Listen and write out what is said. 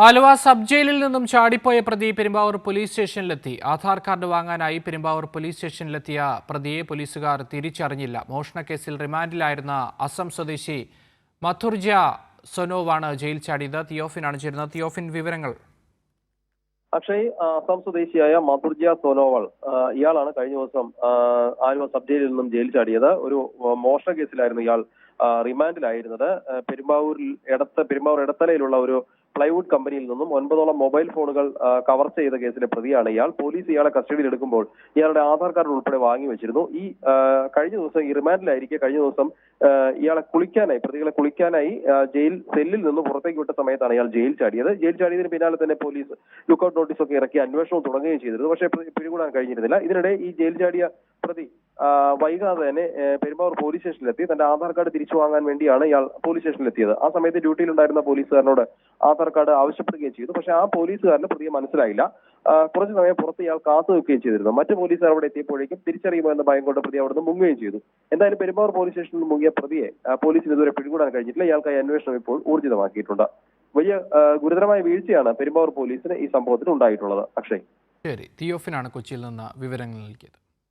Aluva sub ജയിലിൽ നിന്നും ചാടിപ്പോയ പ്രതി പെരുമ്പാവൂർ പോലീസ് സ്റ്റേഷനിലെത്തി. ആധാർ കാർഡ് വാങ്ങാനായി പെരുമ്പാവൂർ പോലീസ് സ്റ്റേഷനിലെത്തിയ പ്രതിയെ പോലീസുകാർ തിരിച്ചറിഞ്ഞില്ല. മോഷണക്കേസിൽ റിമാൻഡിലായിരുന്ന അസം സ്വദേശി മഥുർജ സൊനോവാണ് ജയിൽ ചാടിയത്. തിയോഫിനാണ് ചേരുന്നത്. തിയോഫിൻ, വിവരങ്ങൾ. അക്ഷയ്, അസം സ്വദേശിയായ മഥുർജ സോനോവാൾ ഇയാളാണ് കഴിഞ്ഞ ദിവസം ആലുവ സബ് ജയിലിൽ നിന്നും ജയിൽ ചാടിയത്. ഒരു മോഷണ കേസിലായിരുന്നു ഇയാൾ റിമാൻഡിലായിരുന്നത്. പെരുമ്പാവൂർ എടത്തലയിലുള്ള ഒരു പ്ലൈവുഡ് കമ്പനിയിൽ നിന്നും 9ഓളം മൊബൈൽ ഫോണുകൾ കവർച്ച ചെയ്ത കേസിലെ പ്രതിയാണ് ഇയാൾ. പോലീസ് ഇയാളെ കസ്റ്റഡിയിൽ എടുക്കുമ്പോൾ ഇയാളുടെ ആധാർ കാർഡ് ഉൾപ്പെടെ വാങ്ങി വെച്ചിരുന്നു. കഴിഞ്ഞ ദിവസം ഈ റിമാൻഡിലായിരിക്കെ കഴിഞ്ഞ ദിവസം പ്രതികളെ കുളിക്കാനായി ജയിൽ സെല്ലിൽ നിന്ന് പുറത്തേക്ക് വിട്ട സമയത്താണ് ഇയാൾ ജയിൽ ചാടിയത്. ജയിൽ ചാടിയതിന് പിന്നാലെ തന്നെ പോലീസ് ലുക്കൌട്ട് നോട്ടീസൊക്കെ ഇറക്കി അന്വേഷണം തുടങ്ങുകയും ചെയ്തിരുന്നു. പക്ഷേ പിടികൂടാൻ കഴിഞ്ഞിരുന്നില്ല. ഇതിനിടെ ഈ ജയിൽ ചാടിയ പ്രതി വൈകാതെ തന്നെ പെരുമ്പാവൂർ പോലീസ് സ്റ്റേഷനിലെത്തി. തന്റെ ആധാർ കാർഡ് തിരിച്ചു വാങ്ങാൻ വേണ്ടിയാണ് ഇയാൾ പോലീസ് സ്റ്റേഷനിലെത്തിയത്. ആ സമയത്ത് ഡ്യൂട്ടിയിലുണ്ടായിരുന്ന പോലീസുകാരനോട് ആധാർ കാർഡ് ആവശ്യപ്പെടുകയും ചെയ്തു. പക്ഷേ ആ പോലീസുകാരന് പ്രതിയെ മനസ്സിലായില്ല. കുറച്ചു സമയം പുറത്ത് ഇയാൾ കാത്തു നിൽക്കുകയും ചെയ്തിരുന്നു. മറ്റു പോലീസുകാർ അവിടെ എത്തിയപ്പോഴേക്കും തിരിച്ചറിയുമോ എന്ന ഭയം കൊണ്ട് പ്രതി അവിടുന്ന് മുങ്ങുകയും ചെയ്തു. എന്തായാലും പെരുമ്പാവൂർ പോലീസ് സ്റ്റേഷനിൽ മുങ്ങിയ പ്രതിയെ പോലീസിന് ഇതുവരെ പിടികൂടാൻ കഴിഞ്ഞിട്ടില്ല. ഇയാൾക്കായി അന്വേഷണം ഇപ്പോൾ ഊർജിതമാക്കിയിട്ടുണ്ട്. വലിയ ഗുരുതരമായ വീഴ്ചയാണ് പെരുമ്പാവൂർ പോലീസിന് ഈ സംഭവത്തിൽ ഉണ്ടായിട്ടുള്ളത്. അക്ഷയ്, ശരി. തിയോഫിനാണ് കൊച്ചിയിൽ നിന്ന് വിവരങ്ങൾ നൽകിയത്.